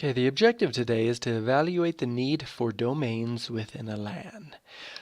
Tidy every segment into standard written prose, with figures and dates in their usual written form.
Okay, the objective today is to evaluate the need for domains within a LAN.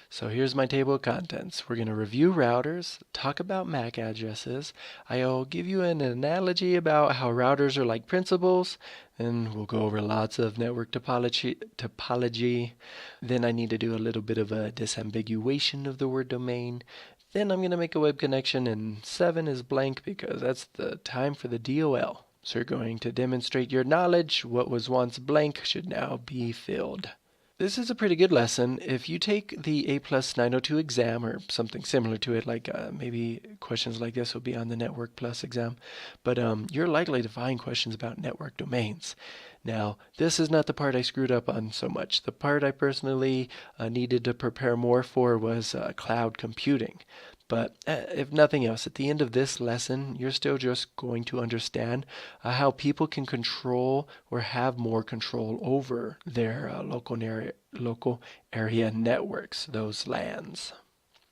So here's my table of contents. We're going to review routers, talk about MAC addresses. I'll give you an analogy about how routers are like principals, and we'll go over lots of network topology. Then I need to do a little bit of a disambiguation of the word domain. Then I'm going to make a web connection, and 7 is blank because that's the time for the DOL. So you're going to demonstrate your knowledge. What was once blank should now be filled. This is a pretty good lesson. If you take the A+ 902 exam or something similar to it, like maybe questions like this will be on the Network Plus exam, but you're likely to find questions about network domains. Now, this is not the part I screwed up on so much. The part I personally needed to prepare more for was cloud computing. But if nothing else, at the end of this lesson, you're still just going to understand how people can control or have more control over their local area networks, those LANs.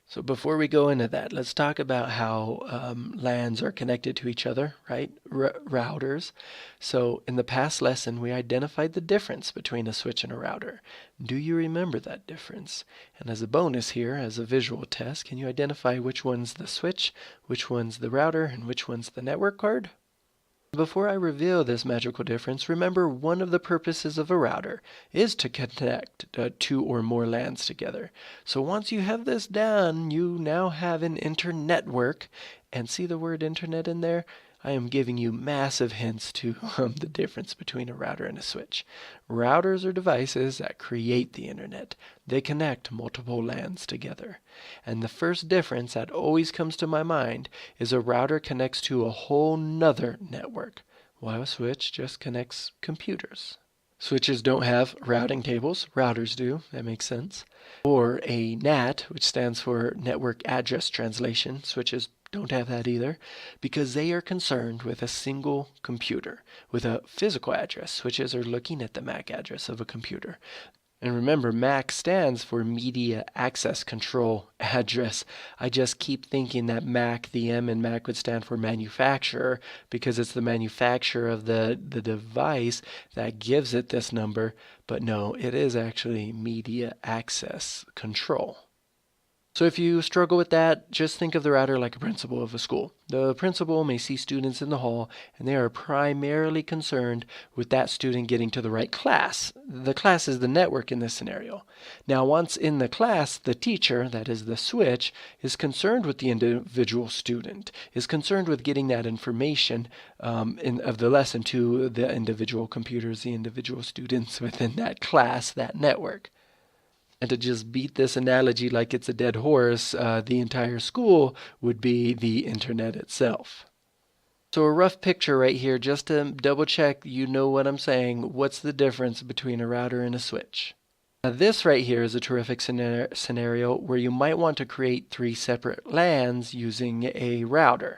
So before we go into that, let's talk about how LANs are connected to each other, right? Routers. So in the past lesson, we identified the difference between a switch and a router. Do you remember that difference? And as a bonus here, as a visual test, can you identify which one's the switch, which one's the router, and which one's the network card? Before I reveal this magical difference, remember one of the purposes of a router is to connect two or more LANs together. So once you have this down, you now have an internetwork. And see the word internet in there? I am giving you massive hints to the difference between a router and a switch. Routers are devices that create the internet. They connect multiple LANs together. And the first difference that always comes to my mind is a router connects to a whole nother network, while a switch just connects computers. Switches don't have routing tables, routers do, that makes sense. Or a NAT, which stands for Network Address Translation. Switches don't have that either, because they are concerned with a single computer, with a physical address. Switches are looking at the MAC address of a computer. And remember, MAC stands for Media Access Control Address. I just keep thinking that MAC, the M in MAC would stand for manufacturer because it's the manufacturer of the device that gives it this number. But no, it is actually Media Access Control. So if you struggle with that, just think of the router like a principal of a school. The principal may see students in the hall, and they are primarily concerned with that student getting to the right class. The class is the network in this scenario. Now, once in the class, the teacher, that is the switch, is concerned with the individual student, is concerned with getting that information of the lesson to the individual computers, the individual students within that class, that network. And to just beat this analogy like it's a dead horse, the entire school would be the internet itself. So a rough picture right here, just to double check you know what I'm saying. What's the difference between a router and a switch? Now this right here is a terrific scenario where you might want to create 3 separate LANs using a router.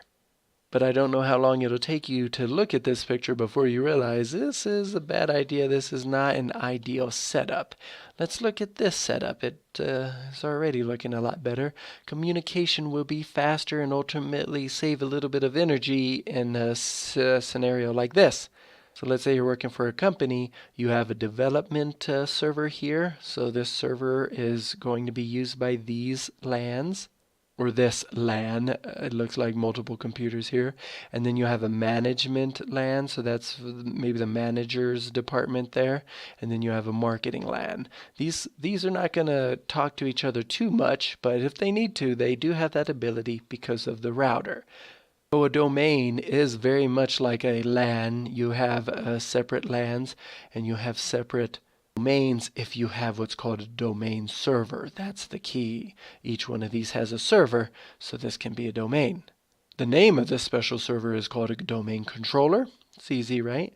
But I don't know how long it'll take you to look at this picture before you realize this is a bad idea. This is not an ideal setup. Let's look at this setup. It is already looking a lot better. Communication will be faster and ultimately save a little bit of energy in a scenario like this. So let's say you're working for a company, you have a development server here. So this server is going to be used by these LANs. Or this LAN, it looks like multiple computers here. And then you have a management LAN, so that's maybe the manager's department there. And then you have a marketing LAN. These are not going to talk to each other too much, but if they need to, they do have that ability because of the router. So a domain is very much like a LAN. You have separate LANs and you have separate domains if you have what's called a domain server. That's the key. Each one of these has a server, so this can be a domain. The name of this special server is called a domain controller. It's easy, right?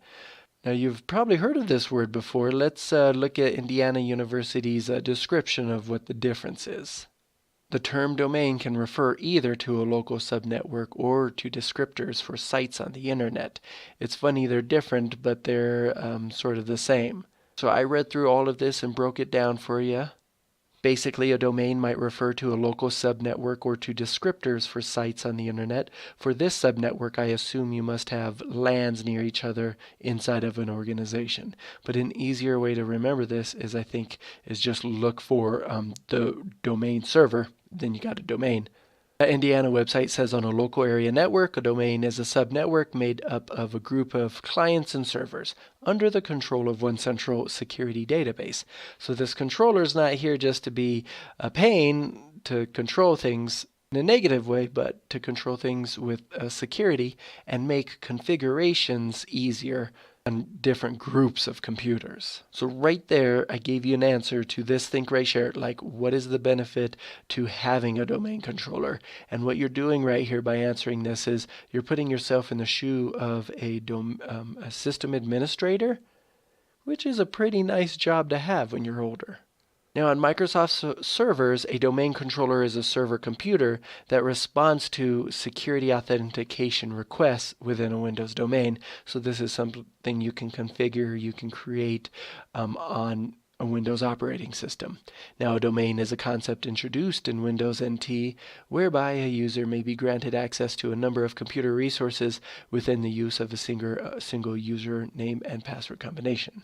Now you've probably heard of this word before. Let's look at Indiana University's description of what the difference is. The term domain can refer either to a local subnetwork or to descriptors for sites on the internet. It's funny, they're different, but they're sort of the same. So I read through all of this and broke it down for you. Basically, a domain might refer to a local subnetwork or to descriptors for sites on the internet. For this subnetwork, I assume you must have LANs near each other inside of an organization. But an easier way to remember this is, I think, is just look for the domain server. Then you got a domain. The Indiana website says on a local area network, a domain is a subnetwork made up of a group of clients and servers under the control of one central security database. So this controller is not here just to be a pain to control things in a negative way, but to control things with security and make configurations easier on different groups of computers. So right there, I gave you an answer to this think, right, share. Like, what is the benefit to having a domain controller? And what you're doing right here by answering this is you're putting yourself in the shoe of a system administrator, which is a pretty nice job to have when you're older. Now, on Microsoft servers, a domain controller is a server computer that responds to security authentication requests within a Windows domain. So this is something you can configure, you can create on a Windows operating system. Now, a domain is a concept introduced in Windows NT whereby a user may be granted access to a number of computer resources within the use of a single username and password combination.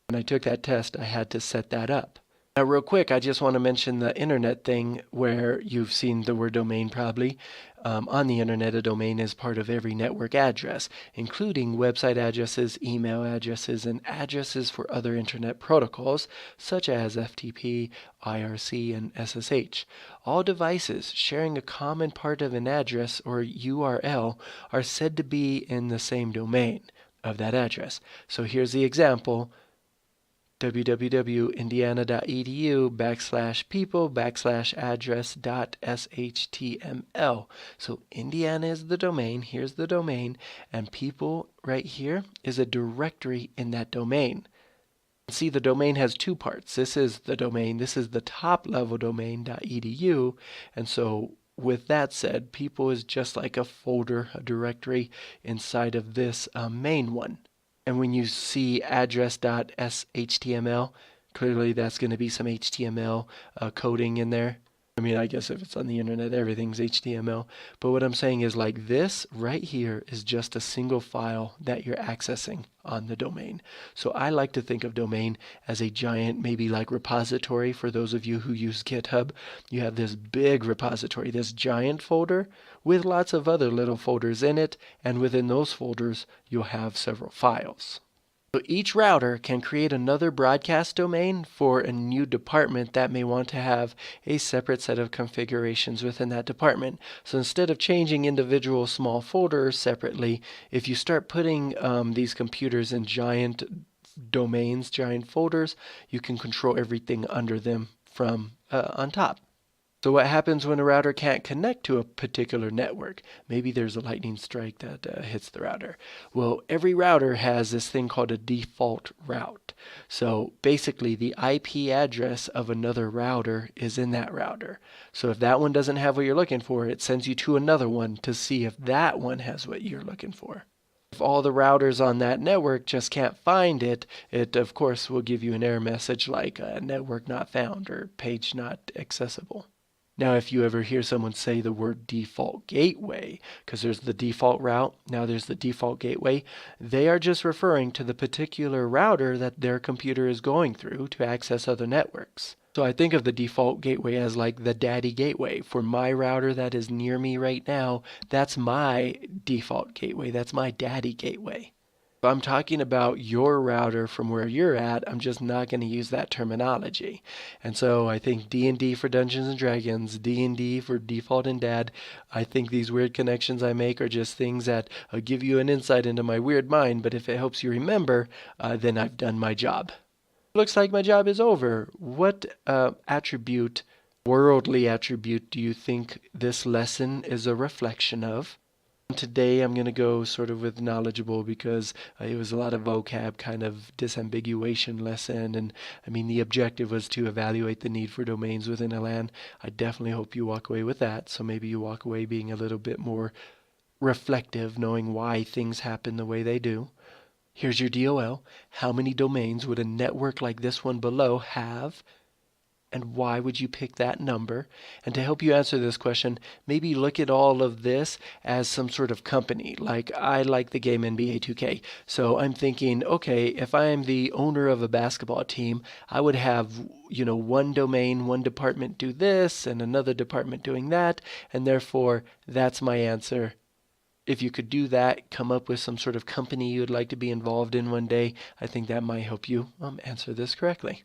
When I took that test, I had to set that up. Now, real quick, I just want to mention the internet thing where you've seen the word domain probably. On the internet, a domain is part of every network address, including website addresses, email addresses, and addresses for other internet protocols, such as FTP, IRC, and SSH. All devices sharing a common part of an address or URL are said to be in the same domain of that address. So here's the example. www.indiana.edu/people/address.shtml. So Indiana is the domain, here's the domain, and people right here is a directory in that domain. See, the domain has two parts. This is the domain, this is the top level domain.edu, and so with that said, people is just like a folder, a directory inside of this main one. And when you see address.shtml, clearly that's going to be some HTML coding in there. I mean, I guess if it's on the internet, everything's HTML. But what I'm saying is like this right here is just a single file that you're accessing on the domain. So I like to think of domain as a giant, maybe like repository. For those of you who use GitHub, you have this big repository, this giant folder with lots of other little folders in it. And within those folders, you'll have several files. So each router can create another broadcast domain for a new department that may want to have a separate set of configurations within that department. So instead of changing individual small folders separately, if you start putting these computers in giant domains, giant folders, you can control everything under them from on top. So what happens when a router can't connect to a particular network? Maybe there's a lightning strike that hits the router. Well, every router has this thing called a default route. So basically the IP address of another router is in that router. So if that one doesn't have what you're looking for, it sends you to another one to see if that one has what you're looking for. If all the routers on that network just can't find it, it of course will give you an error message like network not found or page not accessible. Now, if you ever hear someone say the word default gateway, because there's the default route, now there's the default gateway, they are just referring to the particular router that their computer is going through to access other networks. So I think of the default gateway as like the daddy gateway. For my router that is near me right now, that's my default gateway. That's my daddy gateway. If I'm talking about your router from where you're at, I'm just not going to use that terminology. And so I think D&D for Dungeons & Dragons, D&D for default and dad, I think these weird connections I make are just things that give you an insight into my weird mind, but if it helps you remember, then I've done my job. Looks like my job is over. What attribute, worldly attribute, do you think this lesson is a reflection of? Today I'm going to go sort of with knowledgeable because it was a lot of vocab, kind of disambiguation lesson, and I mean the objective was to evaluate the need for domains within a LAN. I definitely hope you walk away with that, so maybe you walk away being a little bit more reflective, knowing why things happen the way they do. Here's your DOL. How many domains would a network like this one below have? and why would you pick that number? And to help you answer this question, maybe look at all of this as some sort of company. Like, I like the game NBA 2K. So I'm thinking, okay, if I'm the owner of a basketball team, I would have, one domain, one department do this and another department doing that. And therefore, that's my answer. If you could do that, come up with some sort of company you would like to be involved in one day, I think that might help you answer this correctly.